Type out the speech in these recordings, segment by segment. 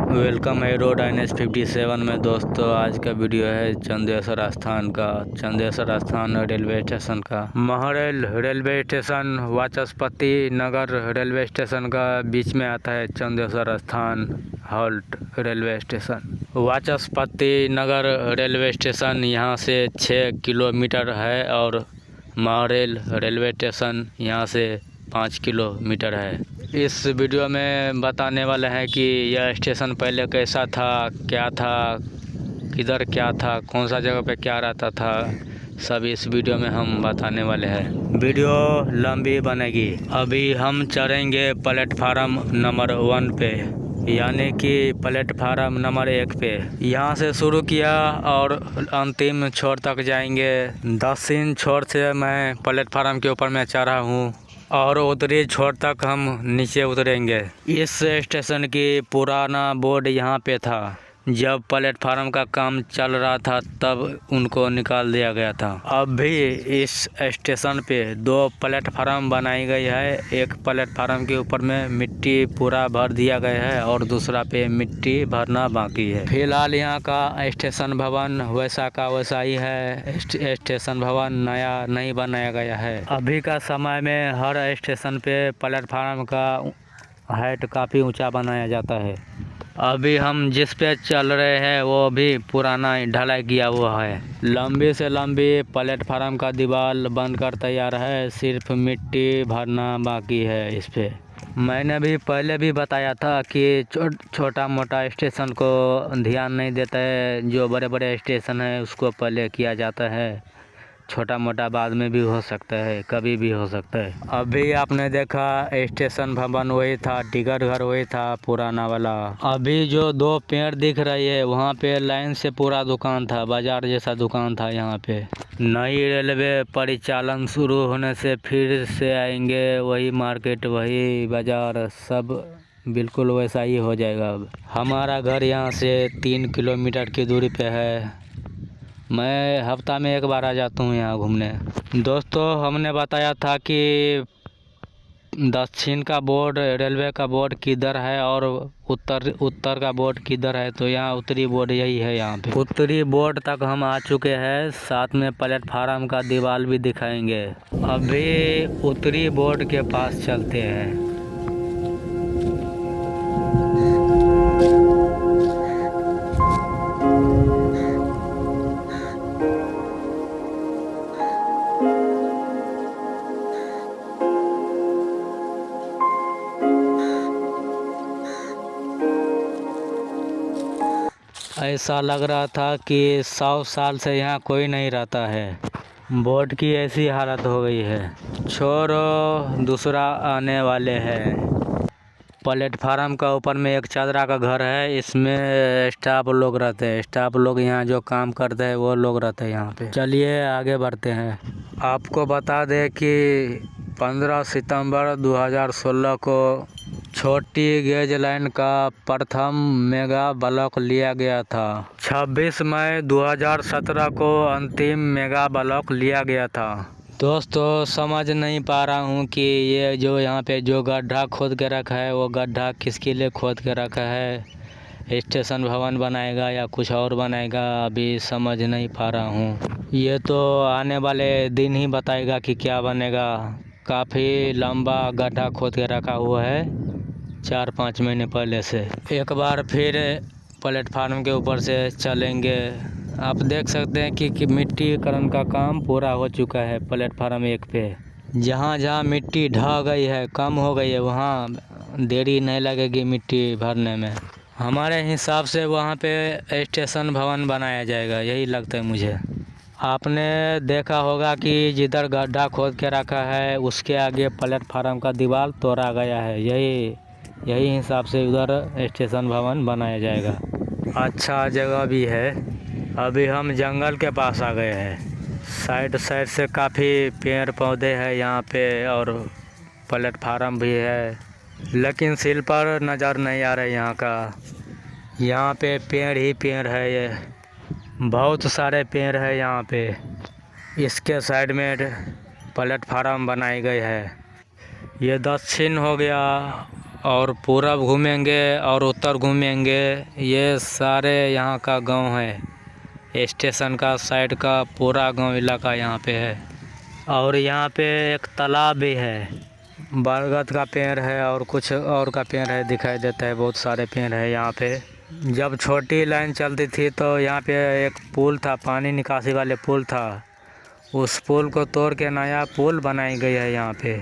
Welcome है road NH57 में। दोस्तों आज का वीडियो है चंदेश्वर स्थान का। चंदेश्वर स्थान रेलवे स्टेशन का, महरेल रेलवे स्टेशन वाचस्पति नगर रेलवे स्टेशन का बीच में आता है चंदेश्वर स्थान हॉल्ट रेलवे स्टेशन। वाचस्पति नगर रेलवे स्टेशन यहाँ से 6 किलोमीटर है और महरेल रेलवे स्टेशन यहाँ से 5 किलोमीटर है। इस वीडियो में बताने वाले हैं कि यह स्टेशन पहले कैसा था, क्या था, किधर क्या था, कौन सा जगह पे क्या रहता था, सब इस वीडियो में हम बताने वाले हैं। वीडियो लंबी बनेगी। अभी हम चढ़ेंगे प्लेटफार्म नंबर 1 पे, यानी कि प्लेटफार्म नंबर 1 पे। यहाँ से शुरू किया और अंतिम छोर तक जाएंगे। 10 छोर से मैं प्लेटफार्म के ऊपर में चढ़ा हूँ और उतरी छोर तक हम नीचे उतरेंगे। इस स्टेशन की पुराना बोर्ड यहाँ पे था। जब प्लेटफार्म का काम चल रहा था तब उनको निकाल दिया गया था। अब भी इस स्टेशन पे 2 प्लेटफार्म बनाई गई है। एक प्लेटफार्म के ऊपर में मिट्टी पूरा भर दिया गया है और दूसरा पे मिट्टी भरना बाकी है। फिलहाल यहाँ का स्टेशन भवन वैसा का वैसा ही है। स्टेशन भवन नया नहीं बनाया गया है। अभी का समय में हर स्टेशन पे प्लेटफार्म का हाइट काफ़ी ऊँचा बनाया जाता है। अभी हम जिस पे चल रहे हैं वो भी पुराना ढलाई किया हुआ है। लंबी से लंबी प्लेटफार्म का दीवार बनकर तैयार है, सिर्फ मिट्टी भरना बाकी है इस पे। मैंने भी पहले भी बताया था कि छोटा मोटा स्टेशन को ध्यान नहीं देता है। जो बड़े बड़े स्टेशन है उसको पहले किया जाता है, छोटा मोटा बाद में भी हो सकता है, कभी भी हो सकता है। अभी आपने देखा स्टेशन भवन वही था, टिकट घर वही था पुराना वाला। अभी जो 2 पेड़ दिख रही है वहाँ पे लाइन से पूरा दुकान था, बाजार जैसा दुकान था यहाँ पे। नई रेलवे परिचालन शुरू होने से फिर से आएंगे वही मार्केट, वही बाजार, सब बिल्कुल वैसा ही हो जाएगा। अब हमारा घर यहाँ से 3 किलोमीटर की दूरी पे है। मैं हफ्ता में 1 बार आ जाता हूँ यहाँ घूमने। दोस्तों हमने बताया था कि दक्षिण का बोर्ड, रेलवे का बोर्ड किधर है और उत्तर का बोर्ड किधर है, तो यहाँ उत्तरी बोर्ड यही है। यहाँ पे उत्तरी बोर्ड तक हम आ चुके हैं, साथ में प्लेटफार्म का दीवार भी दिखाएंगे। अभी उत्तरी बोर्ड के पास चलते हैं। ऐसा लग रहा था कि 100 साल से यहाँ कोई नहीं रहता है। बोर्ड की ऐसी हालत हो गई है। छोरो दूसरा आने वाले हैं। प्लेटफार्म का ऊपर में एक चादरा का घर है, इसमें स्टाफ लोग रहते हैं। स्टाफ लोग यहाँ जो काम करते हैं वो लोग रहते हैं यहाँ पे। चलिए आगे बढ़ते हैं। आपको बता दें कि 15 सितंबर 2016 को छोटी गेज लाइन का प्रथम मेगा ब्लॉक लिया गया था। 26 मई 2017 को अंतिम मेगा ब्लॉक लिया गया था। दोस्तों समझ नहीं पा रहा हूँ कि ये जो यहाँ पे जो गड्ढा खोद के रखा है वो गड्ढा किसके लिए खोद के रखा है। स्टेशन भवन बनाएगा या कुछ और बनाएगा, अभी समझ नहीं पा रहा हूँ। ये तो आने वाले दिन ही बताएगा कि क्या बनेगा। काफ़ी लंबा गड्ढा खोद के रखा हुआ है 4-5 महीने पहले से। एक बार फिर प्लेटफार्म के ऊपर से चलेंगे। आप देख सकते हैं कि मिट्टीकरण का काम पूरा हो चुका है प्लेटफार्म 1 पे। जहाँ जहाँ मिट्टी ढह गई है, कम हो गई है, वहाँ देरी नहीं लगेगी मिट्टी भरने में। हमारे हिसाब से वहाँ पे स्टेशन भवन बनाया जाएगा, यही लगता है मुझे। आपने देखा होगा कि जिधर गड्ढा खोद के रखा है उसके आगे प्लेटफार्म का दीवार तोड़ा गया है। यही हिसाब से उधर स्टेशन भवन बनाया जाएगा। अच्छा जगह भी है। अभी हम जंगल के पास आ गए हैं। साइड से काफ़ी पेड़ पौधे हैं यहाँ पे और प्लेटफार्म भी है, लेकिन स्लीपर नज़र नहीं आ रहा है यहाँ का। यहाँ पे पेड़ ही पेड़ है, ये बहुत सारे पेड़ है यहाँ पे। इसके साइड में प्लेटफार्म बनाई गई है। ये दक्षिण हो गया और पूरब घूमेंगे और उत्तर घूमेंगे। ये सारे यहाँ का गांव है, स्टेशन का साइड का पूरा गांव इलाका यहाँ पे है। और यहाँ पे एक तालाब भी है, बरगद का पेड़ है और कुछ और का पेड़ है, दिखाई देता है। बहुत सारे पेड़ है यहाँ पे। जब छोटी लाइन चलती थी तो यहाँ पे एक पुल था, पानी निकासी वाले पुल था। उस पुल को तोड़ के नया पुल बनाई गई है यहाँ पे।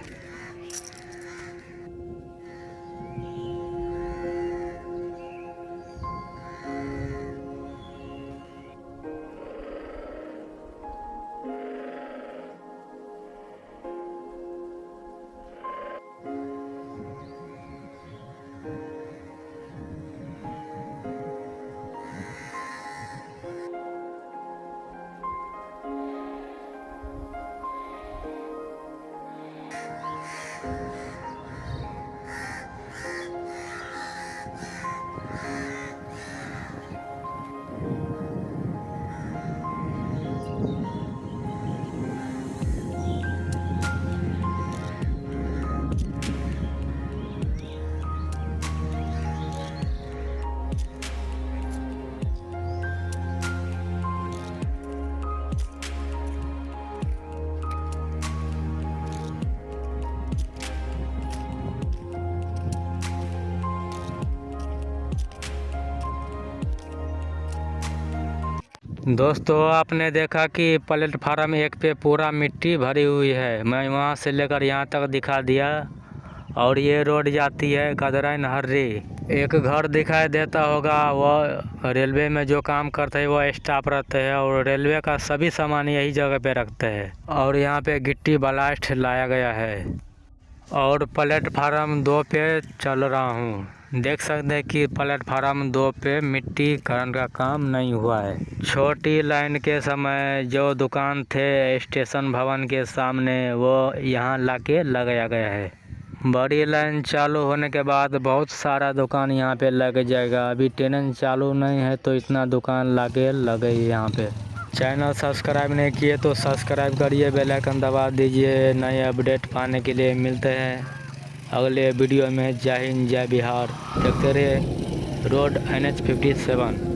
दोस्तों, आपने देखा कि प्लेटफार्म 1 पे पूरा मिट्टी भरी हुई है। मैं वहाँ से लेकर यहाँ तक दिखा दिया। और ये रोड जाती है गदरैन हर्री। एक घर दिखाई देता होगा, वो रेलवे में जो काम करते हैं वो स्टाफ रहते हैं और रेलवे का सभी सामान यही जगह पे रखते हैं। और यहाँ पे गिट्टी ब्लास्ट लाया गया है। और प्लेटफार्म 2 पे चल रहा हूँ। देख सकते हैं कि प्लेटफार्म 2 पे मिट्टी करने का काम नहीं हुआ है। छोटी लाइन के समय जो दुकान थे स्टेशन भवन के सामने, वो यहाँ लाके लगाया गया है। बड़ी लाइन चालू होने के बाद बहुत सारा दुकान यहाँ पे लग जाएगा। अभी ट्रेन चालू नहीं है तो इतना दुकान लाके लगे यहाँ पे। चैनल सब्सक्राइब नहीं किए तो सब्सक्राइब करिए, बेल आइकन दबा दीजिए। नए अपडेट पाने के लिए मिलते हैं अगले वीडियो में। जय हिंद, जय बिहार। देखते रहिए रोड NH 57।